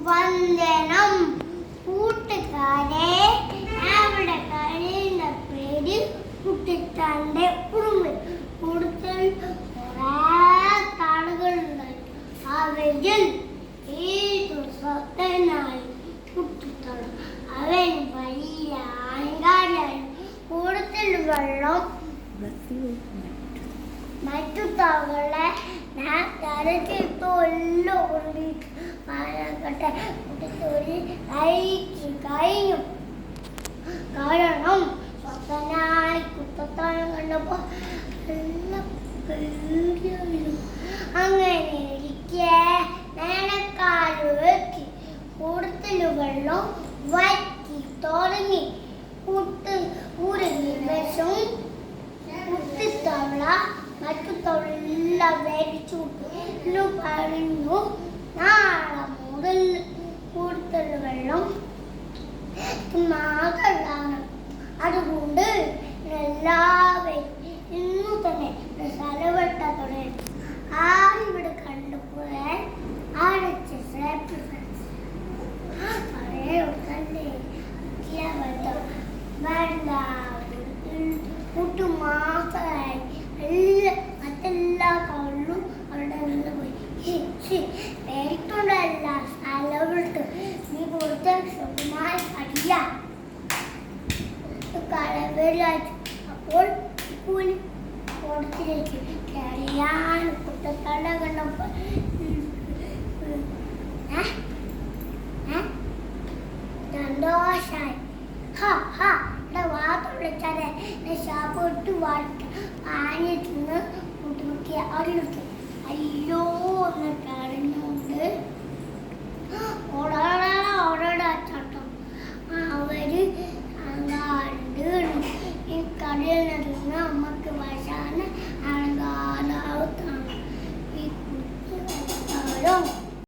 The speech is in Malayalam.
വന്ദനം കൂട്ടുകാരെ. അവിടെ കഴിയുന്ന പേര് കുട്ടിത്താന്റെ കുടുംബം. കൂടുതൽ താളുകളുണ്ട്. അവരിൽ ഏതു സ്വത്തനായി കുട്ടിത്തോളും. അവൻ വലിയ അഹങ്കാരിയായി. കൂടുതൽ വെള്ളം മറ്റു താവുകളെ ഞാൻ തരച്ചിട്ടോ എല്ലാം കൊണ്ടിട്ട് പാലക്കട്ടെ കുട്ടിത്തോരി കഴിഞ്ഞു. കാരണം സ്വത്തനായി കുട്ടത്താനം കണ്ടപ്പോ എല്ലാം പേടിയായിരുന്നു. അങ്ങനെ ഇരിക്കെ വേനൽക്കാലം വെക്കി കൂടുതൽ വെള്ളം വറ്റി തുടങ്ങി. ഊരിൽ വിഷം കുട്ടിത്തവള മറ്റു തവളെല്ലാം മേടിച്ചു പറഞ്ഞു. നാളെ മുതൽ കൂടുതൽ വെള്ളം മാകലാണ്. അതുകൊണ്ട് എല്ലാവരും ഇന്നു തന്നെ സ്ഥലവട്ട തുടങ്ങി. ആരിവിടെ കണ്ടുപോയാൽ അടച്ച മുട്ടുമാസമായി മറ്റെല്ലാ കവളിലും അവരുടെ നിന്ന് പോയി. പേടിക്കൊണ്ടല്ല സ്ഥലവിട്ട് നീ കൊടുത്ത സുഖമായി അറിയാം. കളവരാജ് അപ്പോൾ കൂലി കൊടുത്തിലേക്ക് കറിയാൻ കുട്ടത്തട കണ്ടപ്പോൾ സന്തോഷായി. വാർത്ത വിളിച്ചാലേ ഷാപ്പിട്ട് വാർത്ത ആഞ്ഞിട്ട് കൂട്ടുമുക്കി അറിയിച്ചു. അയ്യോ എന്ന് കരഞ്ഞുകൊണ്ട് ഓടാടാ ചട്ടം. അവര് അങ്ങാണ്ട് ഈ കടയിൽ നിന്ന് അമ്മ